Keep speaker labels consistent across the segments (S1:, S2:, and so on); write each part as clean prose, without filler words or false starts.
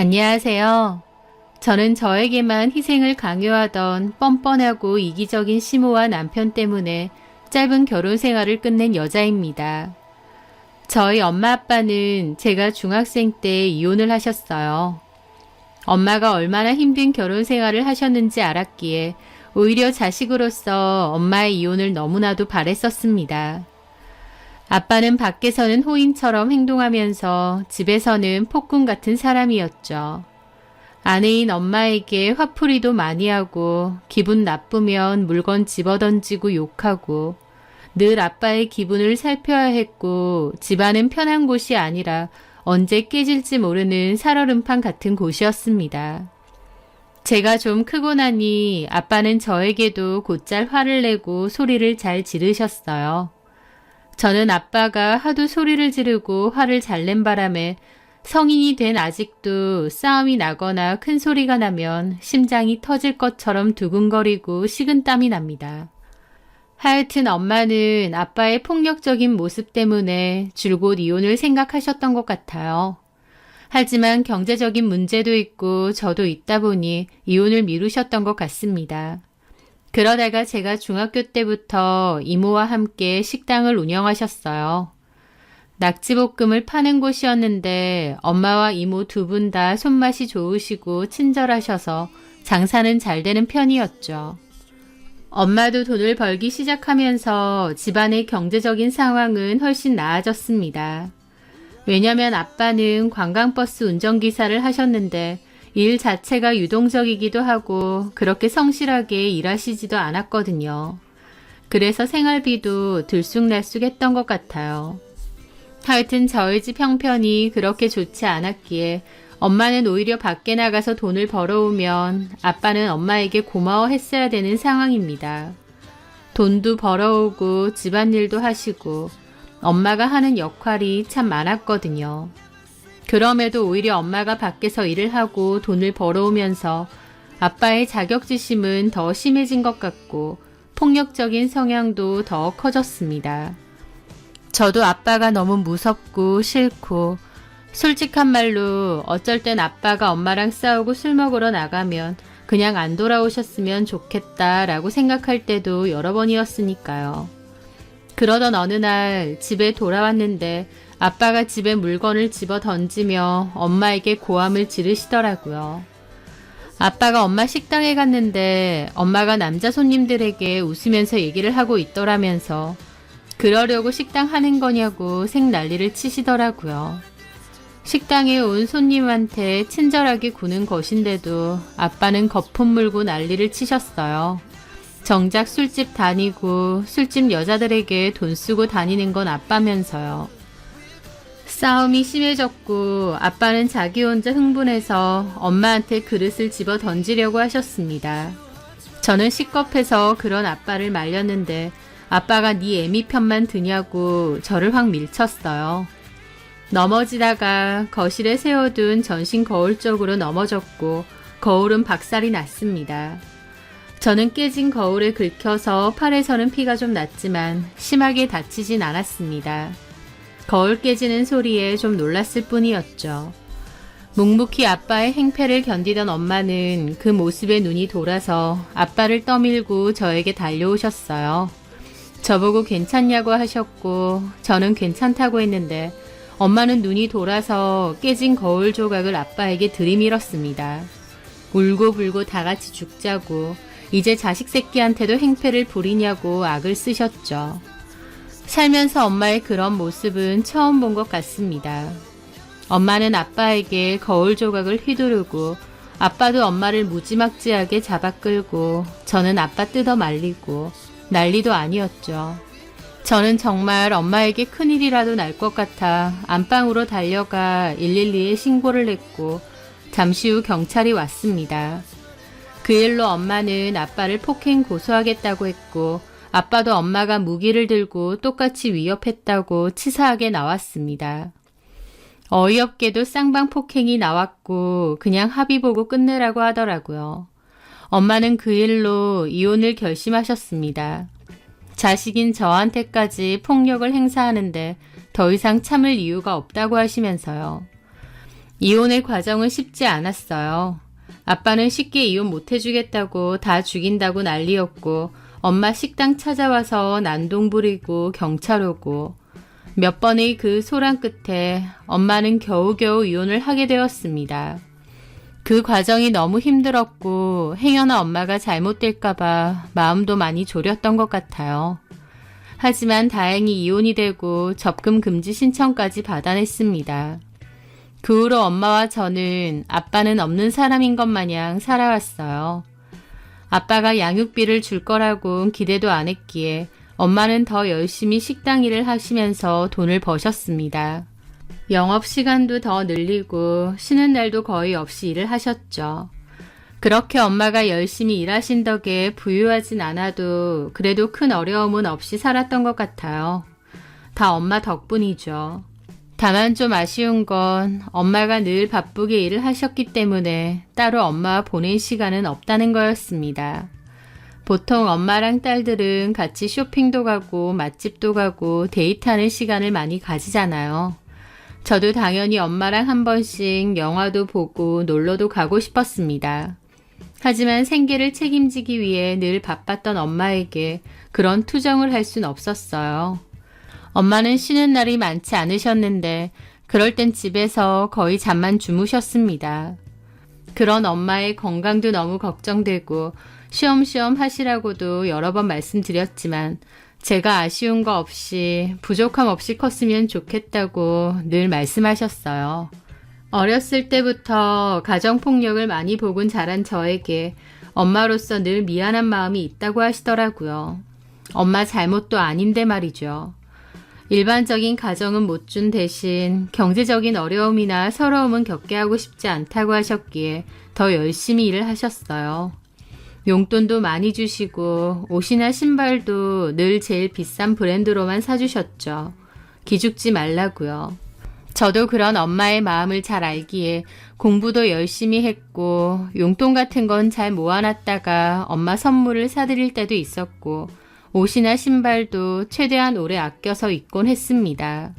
S1: 안녕하세요. 저는 저에게만 희생을 강요하던 뻔뻔하고 이기적인 시모와 남편 때문에 짧은 결혼 생활을 끝낸 여자입니다. 저희 엄마 아빠는 제가 중학생 때 이혼을 하셨어요. 엄마가 얼마나 힘든 결혼 생활을 하셨는지 알았기에 오히려 자식으로서 엄마의 이혼을 너무나도 바랬었습니다. 아빠는 밖에서는 호인처럼 행동하면서 집에서는 폭군 같은 사람이었죠. 아내인 엄마에게 화풀이도 많이 하고 기분 나쁘면 물건 집어던지고 욕하고 늘 아빠의 기분을 살펴야 했고 집안은 편한 곳이 아니라 언제 깨질지 모르는 살얼음판 같은 곳이었습니다. 제가 좀 크고 나니 아빠는 저에게도 곧잘 화를 내고 소리를 잘 지르셨어요. 저는 아빠가 하도 소리를 지르고 화를 잘 낸 바람에 성인이 된 아직도 싸움이 나거나 큰 소리가 나면 심장이 터질 것처럼 두근거리고 식은땀이 납니다. 하여튼 엄마는 아빠의 폭력적인 모습 때문에 줄곧 이혼을 생각하셨던 것 같아요. 하지만 경제적인 문제도 있고 저도 있다 보니 이혼을 미루셨던 것 같습니다. 그러다가 제가 중학교 때부터 이모와 함께 식당을 운영하셨어요. 낙지볶음을 파는 곳이었는데 엄마와 이모 두 분 다 손맛이 좋으시고 친절하셔서 장사는 잘 되는 편이었죠. 엄마도 돈을 벌기 시작하면서 집안의 경제적인 상황은 훨씬 나아졌습니다. 왜냐면 아빠는 관광버스 운전기사를 하셨는데 일 자체가 유동적이기도 하고 그렇게 성실하게 일하시지도 않았거든요. 그래서 생활비도 들쑥날쑥했던 것 같아요. 하여튼 저희 집 형편이 그렇게 좋지 않았기에 엄마는 오히려 밖에 나가서 돈을 벌어오면 아빠는 엄마에게 고마워했어야 되는 상황입니다. 돈도 벌어오고 집안일도 하시고 엄마가 하는 역할이 참 많았거든요. 그럼에도 오히려 엄마가 밖에서 일을 하고 돈을 벌어오면서 아빠의 자격지심은 더 심해진 것 같고 폭력적인 성향도 더 커졌습니다. 저도 아빠가 너무 무섭고 싫고 솔직한 말로 어쩔 땐 아빠가 엄마랑 싸우고 술 먹으러 나가면 그냥 안 돌아오셨으면 좋겠다라고 생각할 때도 여러 번이었으니까요. 그러던 어느 날 집에 돌아왔는데 아빠가 집에 물건을 집어 던지며 엄마에게 고함을 지르시더라고요. 아빠가 엄마 식당에 갔는데 엄마가 남자 손님들에게 웃으면서 얘기를 하고 있더라면서 그러려고 식당 하는 거냐고 생난리를 치시더라고요. 식당에 온 손님한테 친절하게 구는 것인데도 아빠는 거품 물고 난리를 치셨어요. 정작 술집 다니고 술집 여자들에게 돈 쓰고 다니는 건 아빠면서요. 싸움이 심해졌고 아빠는 자기 혼자 흥분해서 엄마한테 그릇을 집어 던지려고 하셨습니다. 저는 식겁해서 그런 아빠를 말렸는데 아빠가 네 애미 편만 드냐고 저를 확 밀쳤어요. 넘어지다가 거실에 세워둔 전신 거울 쪽으로 넘어졌고 거울은 박살이 났습니다. 저는 깨진 거울에 긁혀서 팔에서는 피가 좀 났지만 심하게 다치진 않았습니다. 거울 깨지는 소리에 좀 놀랐을 뿐이었죠. 묵묵히 아빠의 행패를 견디던 엄마는 그 모습에 눈이 돌아서 아빠를 떠밀고 저에게 달려오셨어요. 저보고 괜찮냐고 하셨고 저는 괜찮다고 했는데 엄마는 눈이 돌아서 깨진 거울 조각을 아빠에게 들이밀었습니다. 울고불고 다 같이 죽자고 이제 자식 새끼한테도 행패를 부리냐고 악을 쓰셨죠. 살면서 엄마의 그런 모습은 처음 본 것 같습니다. 엄마는 아빠에게 거울 조각을 휘두르고 아빠도 엄마를 무지막지하게 잡아 끌고 저는 아빠 뜯어 말리고 난리도 아니었죠. 저는 정말 엄마에게 큰일이라도 날 것 같아 안방으로 달려가 112에 신고를 했고 잠시 후 경찰이 왔습니다. 그 일로 엄마는 아빠를 폭행 고소하겠다고 했고 아빠도 엄마가 무기를 들고 똑같이 위협했다고 치사하게 나왔습니다. 어이없게도 쌍방폭행이 나왔고 그냥 합의 보고 끝내라고 하더라고요. 엄마는 그 일로 이혼을 결심하셨습니다. 자식인 저한테까지 폭력을 행사하는데 더 이상 참을 이유가 없다고 하시면서요. 이혼의 과정은 쉽지 않았어요. 아빠는 쉽게 이혼 못 해주겠다고 다 죽인다고 난리였고, 엄마 식당 찾아와서 난동 부리고 경찰 오고, 몇 번의 그 소란 끝에 엄마는 겨우겨우 이혼을 하게 되었습니다. 그 과정이 너무 힘들었고 행여나 엄마가 잘못될까봐 마음도 많이 졸였던 것 같아요. 하지만 다행히 이혼이 되고 접금 금지 신청까지 받아냈습니다. 그 후로 엄마와 저는 아빠는 없는 사람인 것 마냥 살아왔어요. 아빠가 양육비를 줄 거라고 기대도 안 했기에 엄마는 더 열심히 식당 일을 하시면서 돈을 버셨습니다. 영업시간도 더 늘리고 쉬는 날도 거의 없이 일을 하셨죠. 그렇게 엄마가 열심히 일하신 덕에 부유하진 않아도 그래도 큰 어려움은 없이 살았던 것 같아요. 다 엄마 덕분이죠. 다만 좀 아쉬운 건 엄마가 늘 바쁘게 일을 하셨기 때문에 따로 엄마와 보낸 시간은 없다는 거였습니다. 보통 엄마랑 딸들은 같이 쇼핑도 가고 맛집도 가고 데이트하는 시간을 많이 가지잖아요. 저도 당연히 엄마랑 한 번씩 영화도 보고 놀러도 가고 싶었습니다. 하지만 생계를 책임지기 위해 늘 바빴던 엄마에게 그런 투정을 할 순 없었어요. 엄마는 쉬는 날이 많지 않으셨는데 그럴 땐 집에서 거의 잠만 주무셨습니다. 그런 엄마의 건강도 너무 걱정되고 쉬엄쉬엄 하시라고도 여러 번 말씀드렸지만 제가 아쉬운 거 없이 부족함 없이 컸으면 좋겠다고 늘 말씀하셨어요. 어렸을 때부터 가정폭력을 많이 보곤 자란 저에게 엄마로서 늘 미안한 마음이 있다고 하시더라고요. 엄마 잘못도 아닌데 말이죠. 일반적인 가정은 못 준 대신 경제적인 어려움이나 서러움은 겪게 하고 싶지 않다고 하셨기에 더 열심히 일을 하셨어요. 용돈도 많이 주시고 옷이나 신발도 늘 제일 비싼 브랜드로만 사주셨죠. 기죽지 말라고요. 저도 그런 엄마의 마음을 잘 알기에 공부도 열심히 했고 용돈 같은 건 잘 모아놨다가 엄마 선물을 사드릴 때도 있었고 옷이나 신발도 최대한 오래 아껴서 입곤 했습니다.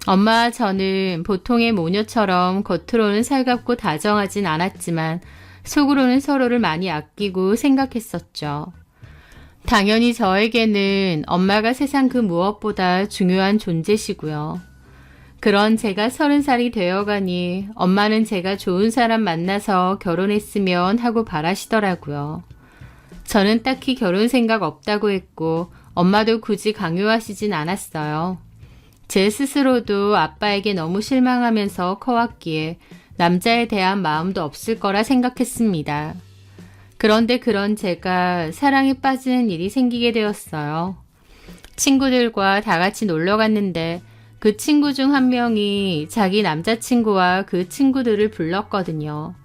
S1: 엄마와 저는 보통의 모녀처럼 겉으로는 살갑고 다정하진 않았지만 속으로는 서로를 많이 아끼고 생각했었죠. 당연히 저에게는 엄마가 세상 그 무엇보다 중요한 존재시고요. 그런 제가 30살이 되어가니 엄마는 제가 좋은 사람 만나서 결혼했으면 하고 바라시더라고요. 저는 딱히 결혼 생각 없다고 했고 엄마도 굳이 강요하시진 않았어요. 제 스스로도 아빠에게 너무 실망하면서 커왔기에 남자에 대한 마음도 없을 거라 생각했습니다. 그런데 그런 제가 사랑에 빠지는 일이 생기게 되었어요. 친구들과 다 같이 놀러 갔는데 그 친구 중 한 명이 자기 남자친구와 그 친구들을 불렀거든요.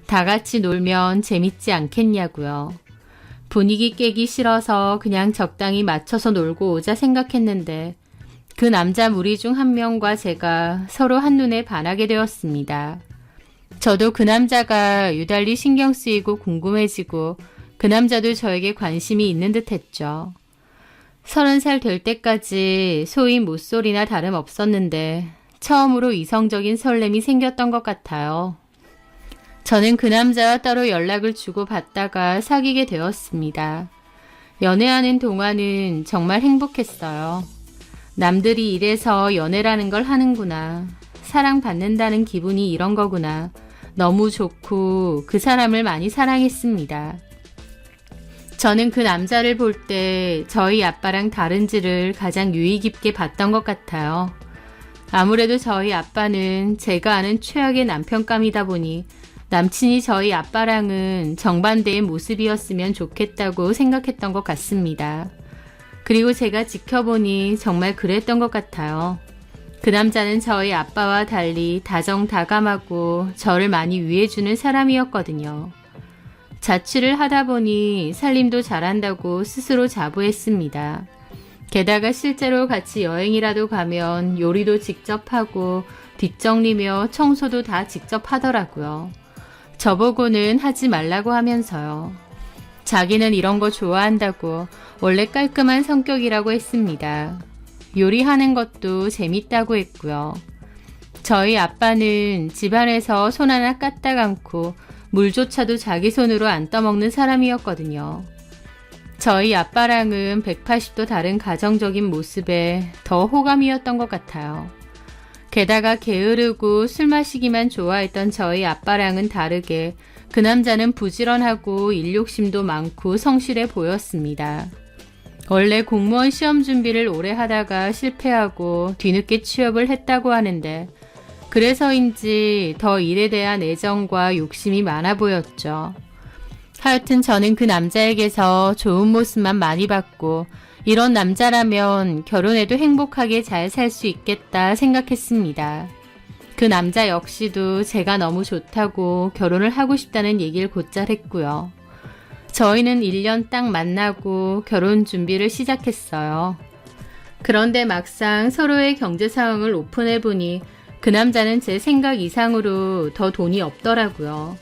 S1: 다 같이 놀면 재밌지 않겠냐고요. 분위기 깨기 싫어서 그냥 적당히 맞춰서 놀고 오자 생각했는데 그 남자 무리 중 한 명과 제가 서로 한눈에 반하게 되었습니다. 저도 그 남자가 유달리 신경 쓰이고 궁금해지고 그 남자도 저에게 관심이 있는 듯 했죠. 30살 될 때까지 소위 모쏠이나 다름없었는데 처음으로 이성적인 설렘이 생겼던 것 같아요. 저는 그 남자와 따로 연락을 주고받다가 사귀게 되었습니다. 연애하는 동안은 정말 행복했어요. 남들이 이래서 연애라는 걸 하는구나. 사랑받는다는 기분이 이런 거구나. 너무 좋고 그 사람을 많이 사랑했습니다. 저는 그 남자를 볼 때 저희 아빠랑 다른지를 가장 유의 깊게 봤던 것 같아요. 아무래도 저희 아빠는 제가 아는 최악의 남편감이다 보니 남친이 저희 아빠랑은 정반대의 모습이었으면 좋겠다고 생각했던 것 같습니다. 그리고 제가 지켜보니 정말 그랬던 것 같아요. 그 남자는 저희 아빠와 달리 다정다감하고 저를 많이 위해주는 사람이었거든요. 자취를 하다 보니 살림도 잘한다고 스스로 자부했습니다. 게다가 실제로 같이 여행이라도 가면 요리도 직접 하고 뒷정리며 청소도 다 직접 하더라고요. 저보고는 하지 말라고 하면서요. 자기는 이런 거 좋아한다고 원래 깔끔한 성격이라고 했습니다. 요리하는 것도 재밌다고 했고요. 저희 아빠는 집안에서 손 하나 까딱 않고 물조차도 자기 손으로 안 떠먹는 사람이었거든요. 저희 아빠랑은 180도 다른 가정적인 모습에 더 호감이었던 것 같아요. 게다가 게으르고 술 마시기만 좋아했던 저희 아빠랑은 다르게 그 남자는 부지런하고 일욕심도 많고 성실해 보였습니다. 원래 공무원 시험 준비를 오래 하다가 실패하고 뒤늦게 취업을 했다고 하는데 그래서인지 더 일에 대한 애정과 욕심이 많아 보였죠. 하여튼 저는 그 남자에게서 좋은 모습만 많이 봤고 이런 남자라면 결혼해도 행복하게 잘 살 수 있겠다 생각했습니다. 그 남자 역시도 제가 너무 좋다고 결혼을 하고 싶다는 얘기를 곧잘 했고요. 저희는 1년 딱 만나고 결혼 준비를 시작했어요. 그런데 막상 서로의 경제 상황을 오픈해보니 그 남자는 제 생각 이상으로 더 돈이 없더라고요.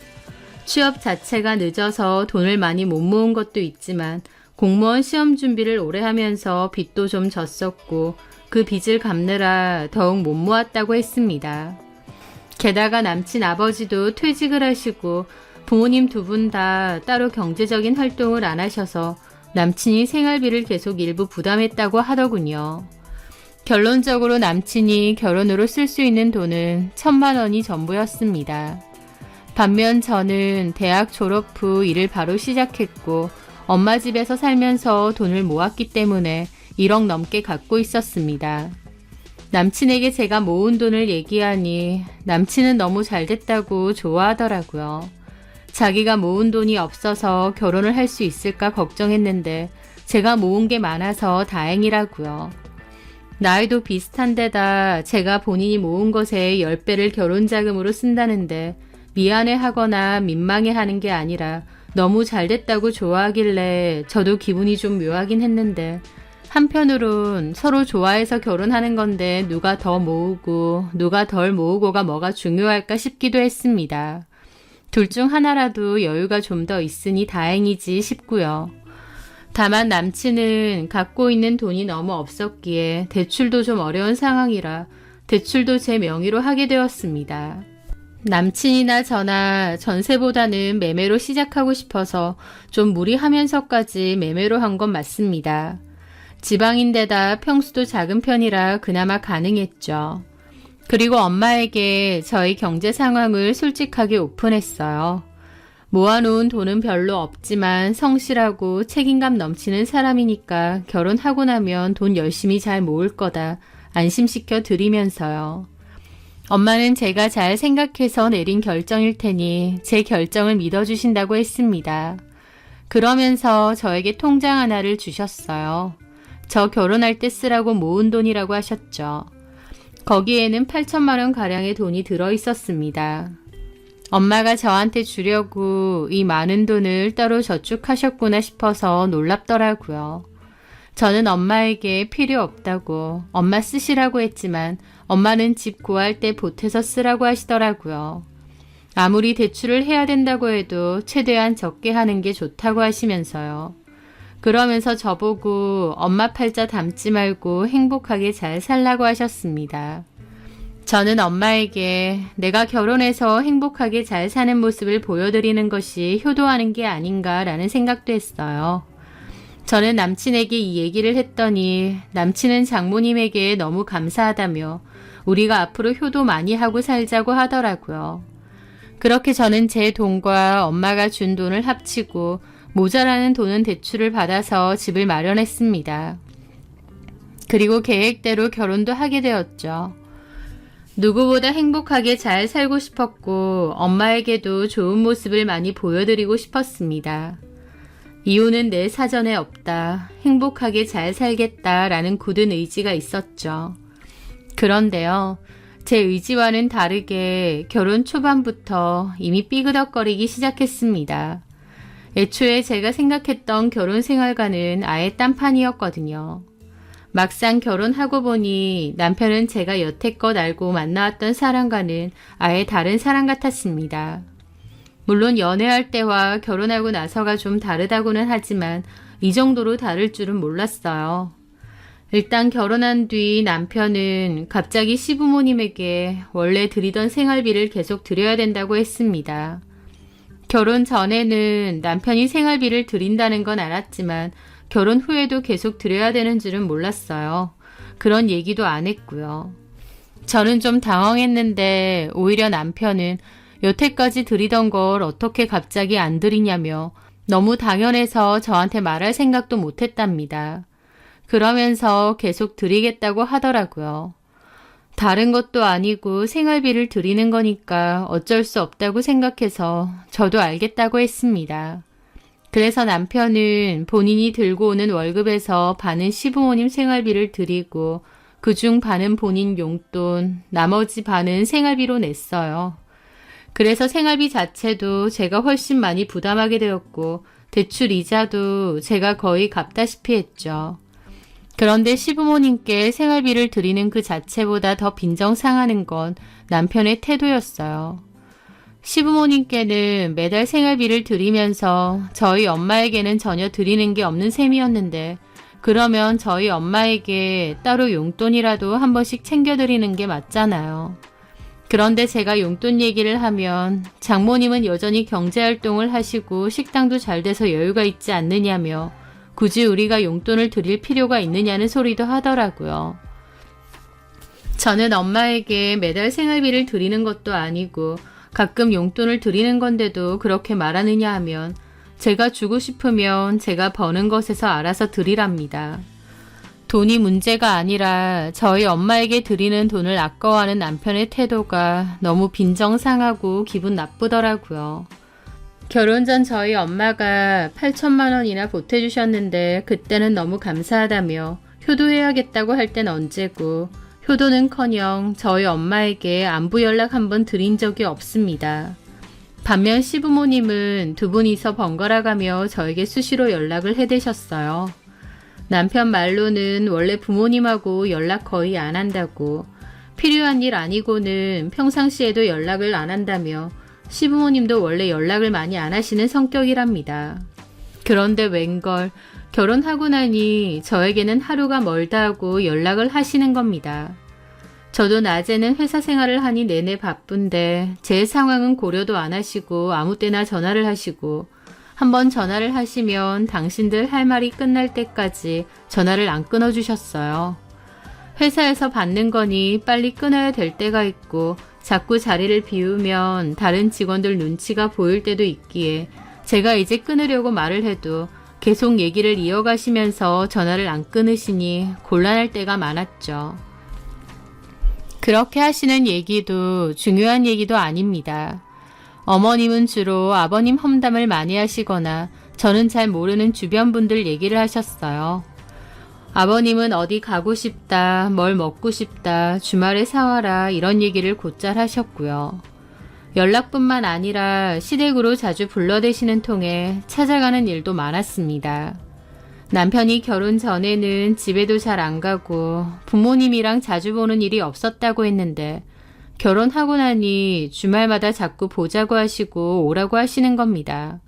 S1: 취업 자체가 늦어서 돈을 많이 못 모은 것도 있지만 공무원 시험 준비를 오래 하면서 빚도 좀 졌었고 그 빚을 갚느라 더욱 못 모았다고 했습니다. 게다가 남친 아버지도 퇴직을 하시고 부모님 두 분 다 따로 경제적인 활동을 안 하셔서 남친이 생활비를 계속 일부 부담했다고 하더군요. 결론적으로 남친이 결혼으로 쓸 수 있는 돈은 1,000만 원이 전부였습니다. 반면 저는 대학 졸업 후 일을 바로 시작했고 엄마 집에서 살면서 돈을 모았기 때문에 1억 넘게 갖고 있었습니다. 남친에게 제가 모은 돈을 얘기하니 남친은 너무 잘됐다고 좋아하더라고요. 자기가 모은 돈이 없어서 결혼을 할 수 있을까 걱정했는데 제가 모은 게 많아서 다행이라고요. 나이도 비슷한데다 제가 본인이 모은 것의 10배를 결혼자금으로 쓴다는데 미안해하거나 민망해하는 게 아니라 너무 잘됐다고 좋아하길래 저도 기분이 좀 묘하긴 했는데 한편으론 서로 좋아해서 결혼하는 건데 누가 더 모으고 누가 덜 모으고가 뭐가 중요할까 싶기도 했습니다. 둘 중 하나라도 여유가 좀 더 있으니 다행이지 싶고요. 다만 남친은 갖고 있는 돈이 너무 없었기에 대출도 좀 어려운 상황이라 대출도 제 명의로 하게 되었습니다. 남친이나 저나 전세보다는 매매로 시작하고 싶어서 좀 무리하면서까지 매매로 한 건 맞습니다. 지방인데다 평수도 작은 편이라 그나마 가능했죠. 그리고 엄마에게 저희 경제 상황을 솔직하게 오픈했어요. 모아놓은 돈은 별로 없지만 성실하고 책임감 넘치는 사람이니까 결혼하고 나면 돈 열심히 잘 모을 거다 안심시켜 드리면서요. 엄마는 제가 잘 생각해서 내린 결정일 테니 제 결정을 믿어주신다고 했습니다. 그러면서 저에게 통장 하나를 주셨어요. 저 결혼할 때 쓰라고 모은 돈이라고 하셨죠. 거기에는 8천만 원 가량의 돈이 들어 있었습니다. 엄마가 저한테 주려고 이 많은 돈을 따로 저축하셨구나 싶어서 놀랍더라고요. 저는 엄마에게 필요 없다고 엄마 쓰시라고 했지만 엄마는 집 구할 때 보태서 쓰라고 하시더라고요. 아무리 대출을 해야 된다고 해도 최대한 적게 하는 게 좋다고 하시면서요. 그러면서 저보고 엄마 팔자 담지 말고 행복하게 잘 살라고 하셨습니다. 저는 엄마에게 내가 결혼해서 행복하게 잘 사는 모습을 보여드리는 것이 효도하는 게 아닌가라는 생각도 했어요. 저는 남친에게 이 얘기를 했더니 남친은 장모님에게 너무 감사하다며 우리가 앞으로 효도 많이 하고 살자고 하더라고요. 그렇게 저는 제 돈과 엄마가 준 돈을 합치고 모자라는 돈은 대출을 받아서 집을 마련했습니다. 그리고 계획대로 결혼도 하게 되었죠. 누구보다 행복하게 잘 살고 싶었고 엄마에게도 좋은 모습을 많이 보여드리고 싶었습니다. 이유는 내 사전에 없다. 행복하게 잘 살겠다라는 굳은 의지가 있었죠. 그런데요. 제 의지와는 다르게 결혼 초반부터 이미 삐그덕거리기 시작했습니다. 애초에 제가 생각했던 결혼 생활과는 아예 딴판이었거든요. 막상 결혼하고 보니 남편은 제가 여태껏 알고 만나왔던 사람과는 아예 다른 사람 같았습니다. 물론 연애할 때와 결혼하고 나서가 좀 다르다고는 하지만 이 정도로 다를 줄은 몰랐어요. 일단 결혼한 뒤 남편은 갑자기 시부모님에게 원래 드리던 생활비를 계속 드려야 된다고 했습니다. 결혼 전에는 남편이 생활비를 드린다는 건 알았지만 결혼 후에도 계속 드려야 되는 줄은 몰랐어요. 그런 얘기도 안 했고요. 저는 좀 당황했는데 오히려 남편은 여태까지 드리던 걸 어떻게 갑자기 안 드리냐며 너무 당연해서 저한테 말할 생각도 못 했답니다. 그러면서 계속 드리겠다고 하더라고요. 다른 것도 아니고 생활비를 드리는 거니까 어쩔 수 없다고 생각해서 저도 알겠다고 했습니다. 그래서 남편은 본인이 들고 오는 월급에서 반은 시부모님 생활비를 드리고 그중 반은 본인 용돈, 나머지 반은 생활비로 냈어요. 그래서 생활비 자체도 제가 훨씬 많이 부담하게 되었고 대출 이자도 제가 거의 갚다시피 했죠. 그런데 시부모님께 생활비를 드리는 그 자체보다 더 빈정상하는 건 남편의 태도였어요. 시부모님께는 매달 생활비를 드리면서 저희 엄마에게는 전혀 드리는 게 없는 셈이었는데 그러면 저희 엄마에게 따로 용돈이라도 한 번씩 챙겨드리는 게 맞잖아요. 그런데 제가 용돈 얘기를 하면 장모님은 여전히 경제활동을 하시고 식당도 잘 돼서 여유가 있지 않느냐며 굳이 우리가 용돈을 드릴 필요가 있느냐는 소리도 하더라고요. 저는 엄마에게 매달 생활비를 드리는 것도 아니고 가끔 용돈을 드리는 건데도 그렇게 말하느냐 하면 제가 주고 싶으면 제가 버는 것에서 알아서 드리랍니다. 돈이 문제가 아니라 저희 엄마에게 드리는 돈을 아까워하는 남편의 태도가 너무 빈정상하고 기분 나쁘더라고요. 결혼 전 저희 엄마가 8천만 원이나 보태주셨는데 그때는 너무 감사하다며 효도해야겠다고 할 땐 언제고 효도는커녕 저희 엄마에게 안부 연락 한번 드린 적이 없습니다. 반면 시부모님은 두 분이서 번갈아가며 저에게 수시로 연락을 해대셨어요. 남편 말로는 원래 부모님하고 연락 거의 안 한다고 필요한 일 아니고는 평상시에도 연락을 안 한다며 시부모님도 원래 연락을 많이 안 하시는 성격이랍니다. 그런데 웬걸 결혼하고 나니 저에게는 하루가 멀다 하고 연락을 하시는 겁니다. 저도 낮에는 회사 생활을 하니 내내 바쁜데 제 상황은 고려도 안 하시고 아무 때나 전화를 하시고 한번 전화를 하시면 당신들 할 말이 끝날 때까지 전화를 안 끊어주셨어요. 회사에서 받는 거니 빨리 끊어야 될 때가 있고 자꾸 자리를 비우면 다른 직원들 눈치가 보일 때도 있기에 제가 이제 끊으려고 말을 해도 계속 얘기를 이어가시면서 전화를 안 끊으시니 곤란할 때가 많았죠. 그렇게 하시는 얘기도 중요한 얘기도 아닙니다. 어머님은 주로 아버님 험담을 많이 하시거나 저는 잘 모르는 주변 분들 얘기를 하셨어요. 아버님은 어디 가고 싶다, 뭘 먹고 싶다, 주말에 사와라 이런 얘기를 곧잘 하셨고요. 연락뿐만 아니라 시댁으로 자주 불러대시는 통에 찾아가는 일도 많았습니다. 남편이 결혼 전에는 집에도 잘 안 가고 부모님이랑 자주 보는 일이 없었다고 했는데 결혼하고 나니 주말마다 자꾸 보자고 하시고 오라고 하시는 겁니다.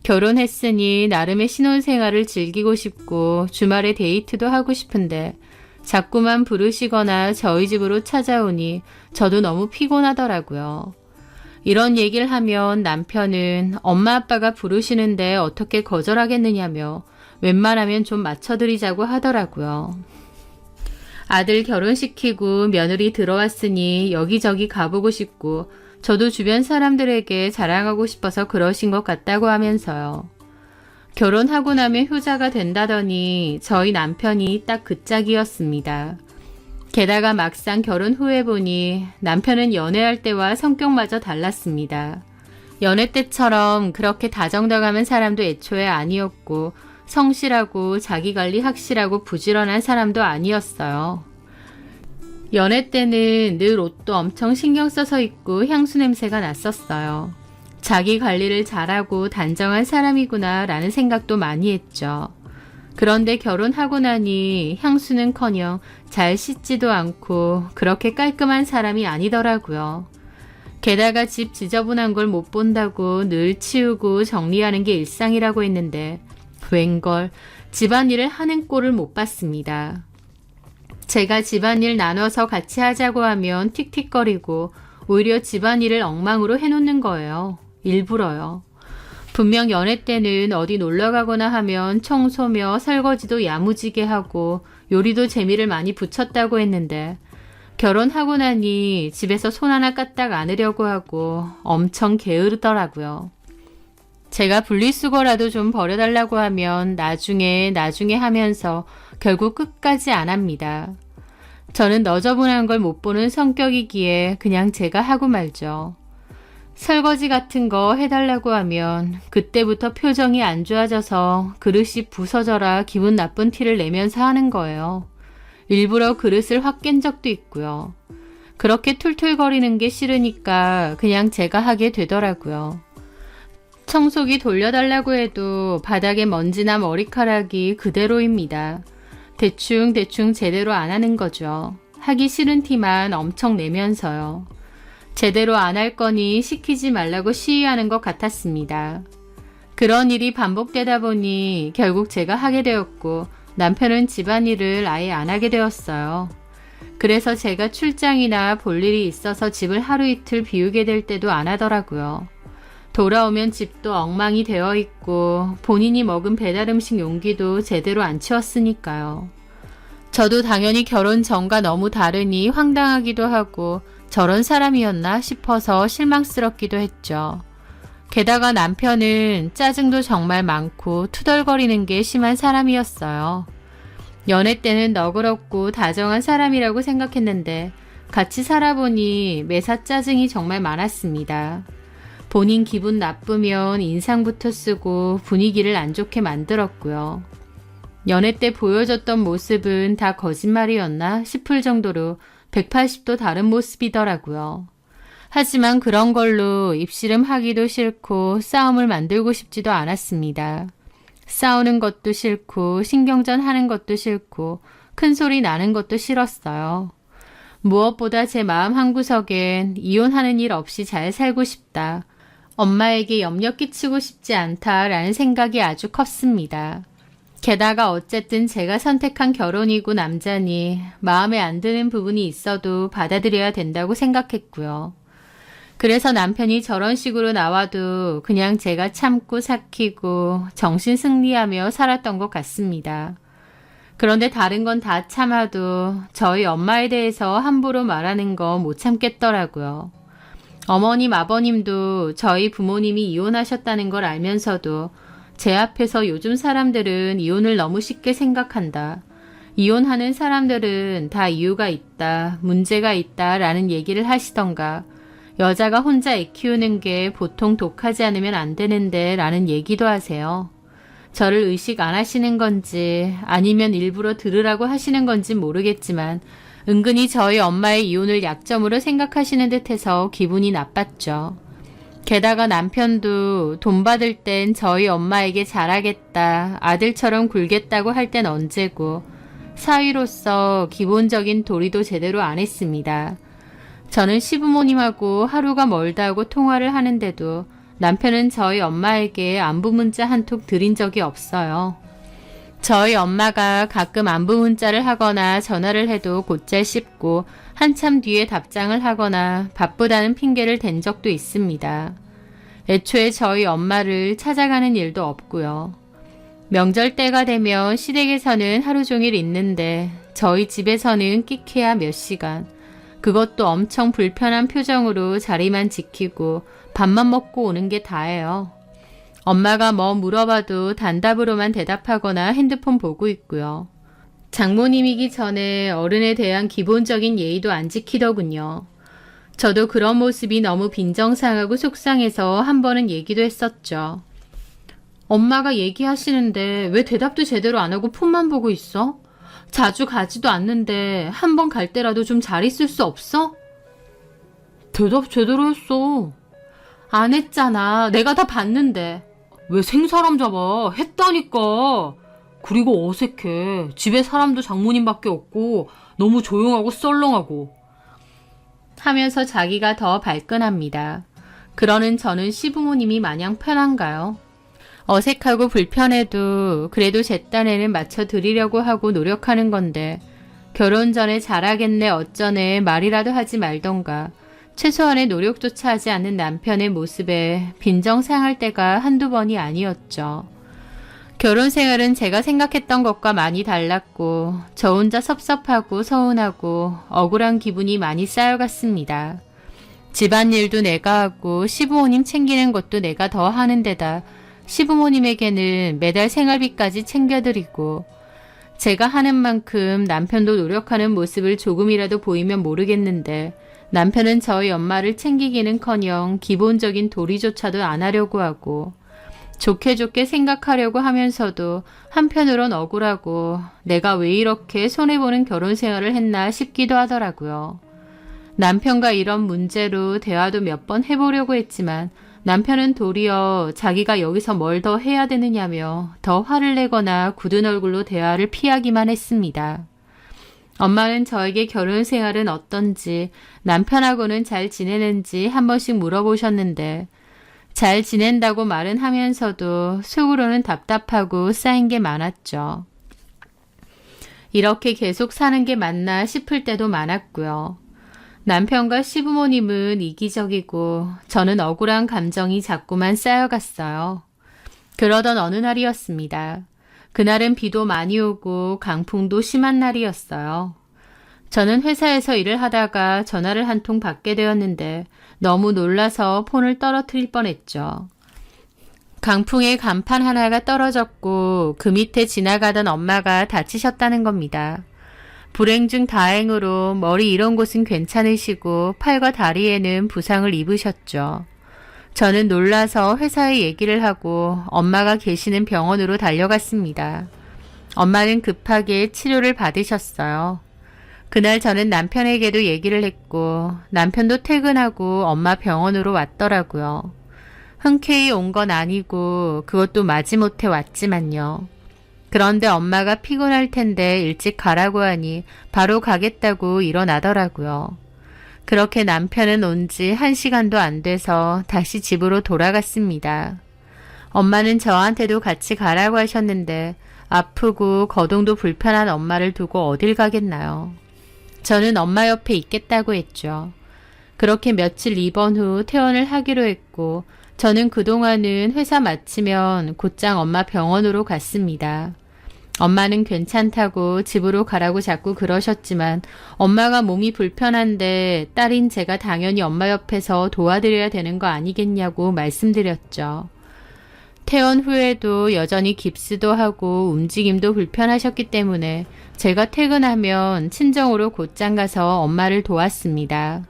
S1: 결혼했으니 나름의 신혼생활을 즐기고 싶고 주말에 데이트도 하고 싶은데 자꾸만 부르시거나 저희 집으로 찾아오니 저도 너무 피곤하더라고요. 이런 얘기를 하면 남편은 엄마 아빠가 부르시는데 어떻게 거절하겠느냐며 웬만하면 좀 맞춰드리자고 하더라고요. 아들 결혼시키고 며느리 들어왔으니 여기저기 가보고 싶고 저도 주변 사람들에게 자랑하고 싶어서 그러신 것 같다고 하면서요. 결혼하고 나면 효자가 된다더니 저희 남편이 딱 그 짝이었습니다. 게다가 막상 결혼 후에 보니 남편은 연애할 때와 성격마저 달랐습니다. 연애 때처럼 그렇게 다정다감한 사람도 애초에 아니었고 성실하고 자기관리 확실하고 부지런한 사람도 아니었어요. 연애 때는 늘 옷도 엄청 신경 써서 입고 향수 냄새가 났었어요. 자기 관리를 잘하고 단정한 사람이구나 라는 생각도 많이 했죠. 그런데 결혼하고 나니 향수는커녕 잘 씻지도 않고 그렇게 깔끔한 사람이 아니더라고요. 게다가 집 지저분한 걸 못 본다고 늘 치우고 정리하는 게 일상이라고 했는데 웬걸 집안일을 하는 꼴을 못 봤습니다. 제가 집안일 나눠서 같이 하자고 하면 틱틱거리고 오히려 집안일을 엉망으로 해놓는 거예요. 일부러요. 분명 연애 때는 어디 놀러 가거나 하면 청소며 설거지도 야무지게 하고 요리도 재미를 많이 붙였다고 했는데 결혼하고 나니 집에서 손 하나 까딱 안으려고 하고 엄청 게으르더라고요. 제가 분리수거라도 좀 버려달라고 하면 나중에 하면서 결국 끝까지 안 합니다. 저는 너저분한 걸 못 보는 성격이기에 그냥 제가 하고 말죠. 설거지 같은 거 해달라고 하면 그때부터 표정이 안 좋아져서 그릇이 부서져라 기분 나쁜 티를 내면서 하는 거예요. 일부러 그릇을 확 깬 적도 있고요. 그렇게 툴툴거리는 게 싫으니까 그냥 제가 하게 되더라고요. 청소기 돌려달라고 해도 바닥에 먼지나 머리카락이 그대로입니다. 대충 제대로 안 하는 거죠. 하기 싫은 티만 엄청 내면서요. 제대로 안 할 거니 시키지 말라고 시위하는 것 같았습니다. 그런 일이 반복되다 보니 결국 제가 하게 되었고 남편은 집안일을 아예 안 하게 되었어요. 그래서 제가 출장이나 볼 일이 있어서 집을 하루 이틀 비우게 될 때도 안 하더라고요. 돌아오면 집도 엉망이 되어 있고 본인이 먹은 배달음식 용기도 제대로 안 치웠으니까요. 저도 당연히 결혼 전과 너무 다르니 황당하기도 하고 저런 사람이었나 싶어서 실망스럽기도 했죠. 게다가 남편은 짜증도 정말 많고 투덜거리는 게 심한 사람이었어요. 연애 때는 너그럽고 다정한 사람이라고 생각했는데 같이 살아보니 매사 짜증이 정말 많았습니다. 본인 기분 나쁘면 인상부터 쓰고 분위기를 안 좋게 만들었고요. 연애 때 보여줬던 모습은 다 거짓말이었나 싶을 정도로 180도 다른 모습이더라고요. 하지만 그런 걸로 입씨름 하기도 싫고 싸움을 만들고 싶지도 않았습니다. 싸우는 것도 싫고 신경전 하는 것도 싫고 큰 소리 나는 것도 싫었어요. 무엇보다 제 마음 한구석엔 이혼하는 일 없이 잘 살고 싶다. 엄마에게 염려 끼치고 싶지 않다라는 생각이 아주 컸습니다. 게다가 어쨌든 제가 선택한 결혼이고 남자니 마음에 안 드는 부분이 있어도 받아들여야 된다고 생각했고요. 그래서 남편이 저런 식으로 나와도 그냥 제가 참고 삭히고 정신 승리하며 살았던 것 같습니다. 그런데 다른 건 다 참아도 저희 엄마에 대해서 함부로 말하는 거 못 참겠더라고요. 어머님, 아버님도 저희 부모님이 이혼하셨다는 걸 알면서도 제 앞에서 요즘 사람들은 이혼을 너무 쉽게 생각한다. 이혼하는 사람들은 다 이유가 있다, 문제가 있다 라는 얘기를 하시던가 여자가 혼자 애 키우는 게 보통 독하지 않으면 안 되는데 라는 얘기도 하세요. 저를 의식 안 하시는 건지 아니면 일부러 들으라고 하시는 건지 모르겠지만 은근히 저희 엄마의 이혼을 약점으로 생각하시는 듯해서 기분이 나빴죠. 게다가 남편도 돈 받을 땐 저희 엄마에게 잘하겠다, 아들처럼 굴겠다고 할 땐 언제고 사위로서 기본적인 도리도 제대로 안 했습니다. 저는 시부모님하고 하루가 멀다고 통화를 하는데도 남편은 저희 엄마에게 안부 문자 한 통 드린 적이 없어요. 저희 엄마가 가끔 안부 문자를 하거나 전화를 해도 곧잘 씹고 한참 뒤에 답장을 하거나 바쁘다는 핑계를 댄 적도 있습니다. 애초에 저희 엄마를 찾아가는 일도 없고요. 명절 때가 되면 시댁에서는 하루 종일 있는데 저희 집에서는 끽해야 몇 시간. 그것도 엄청 불편한 표정으로 자리만 지키고 밥만 먹고 오는 게 다예요. 엄마가 뭐 물어봐도 단답으로만 대답하거나 핸드폰 보고 있고요. 장모님이기 전에 어른에 대한 기본적인 예의도 안 지키더군요. 저도 그런 모습이 너무 빈정상하고 속상해서 한 번은 얘기도 했었죠. 엄마가 얘기하시는데 왜 대답도 제대로 안 하고 폰만 보고 있어? 자주 가지도 않는데 한 번 갈 때라도 좀 잘 있을 수 없어? 대답 제대로 했어. 안 했잖아. 내가 다 봤는데. 왜 생사람 잡아? 했다니까. 그리고 어색해. 집에 사람도 장모님밖에 없고 너무 조용하고 썰렁하고. 하면서 자기가 더 발끈합니다. 그러는 저는 시부모님이 마냥 편한가요? 어색하고 불편해도 그래도 제 딴에는 맞춰드리려고 하고 노력하는 건데 결혼 전에 잘하겠네 어쩌네 말이라도 하지 말던가 최소한의 노력조차 하지 않는 남편의 모습에 빈정상할 때가 한두 번이 아니었죠. 결혼 생활은 제가 생각했던 것과 많이 달랐고 저 혼자 섭섭하고 서운하고 억울한 기분이 많이 쌓여갔습니다. 집안일도 내가 하고 시부모님 챙기는 것도 내가 더 하는 데다 시부모님에게는 매달 생활비까지 챙겨드리고 제가 하는 만큼 남편도 노력하는 모습을 조금이라도 보이면 모르겠는데 남편은 저희 엄마를 챙기기는커녕 기본적인 도리조차도 안 하려고 하고 좋게 좋게 생각하려고 하면서도 한편으론 억울하고 내가 왜 이렇게 손해보는 결혼 생활을 했나 싶기도 하더라고요. 남편과 이런 문제로 대화도 몇 번 해보려고 했지만 남편은 도리어 자기가 여기서 뭘 더 해야 되느냐며 더 화를 내거나 굳은 얼굴로 대화를 피하기만 했습니다. 엄마는 저에게 결혼 생활은 어떤지 남편하고는 잘 지내는지 한 번씩 물어보셨는데 잘 지낸다고 말은 하면서도 속으로는 답답하고 쌓인 게 많았죠. 이렇게 계속 사는 게 맞나 싶을 때도 많았고요. 남편과 시부모님은 이기적이고 저는 억울한 감정이 자꾸만 쌓여갔어요. 그러던 어느 날이었습니다. 그날은 비도 많이 오고 강풍도 심한 날이었어요. 저는 회사에서 일을 하다가 전화를 한 통 받게 되었는데 너무 놀라서 폰을 떨어뜨릴 뻔했죠. 강풍에 간판 하나가 떨어졌고 그 밑에 지나가던 엄마가 다치셨다는 겁니다. 불행 중 다행으로 머리 이런 곳은 괜찮으시고 팔과 다리에는 부상을 입으셨죠. 저는 놀라서 회사에 얘기를 하고 엄마가 계시는 병원으로 달려갔습니다. 엄마는 급하게 치료를 받으셨어요. 그날 저는 남편에게도 얘기를 했고 남편도 퇴근하고 엄마 병원으로 왔더라고요. 흔쾌히 온 건 아니고 그것도 마지못해 왔지만요. 그런데 엄마가 피곤할 텐데 일찍 가라고 하니 바로 가겠다고 일어나더라고요. 그렇게 남편은 온 지 1시간도 안 돼서 다시 집으로 돌아갔습니다. 엄마는 저한테도 같이 가라고 하셨는데 아프고 거동도 불편한 엄마를 두고 어딜 가겠나요? 저는 엄마 옆에 있겠다고 했죠. 그렇게 며칠 입원 후 퇴원을 하기로 했고 저는 그동안은 회사 마치면 곧장 엄마 병원으로 갔습니다. 엄마는 괜찮다고 집으로 가라고 자꾸 그러셨지만 엄마가 몸이 불편한데 딸인 제가 당연히 엄마 옆에서 도와드려야 되는 거 아니겠냐고 말씀드렸죠. 퇴원 후에도 여전히 깁스도 하고 움직임도 불편하셨기 때문에 제가 퇴근하면 친정으로 곧장 가서 엄마를 도왔습니다.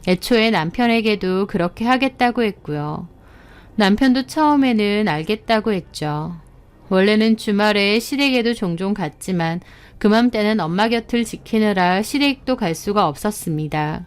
S1: 애초에 남편에게도 그렇게 하겠다고 했고요. 남편도 처음에는 알겠다고 했죠. 원래는 주말에 시댁에도 종종 갔지만 그맘때는 엄마 곁을 지키느라 시댁도 갈 수가 없었습니다.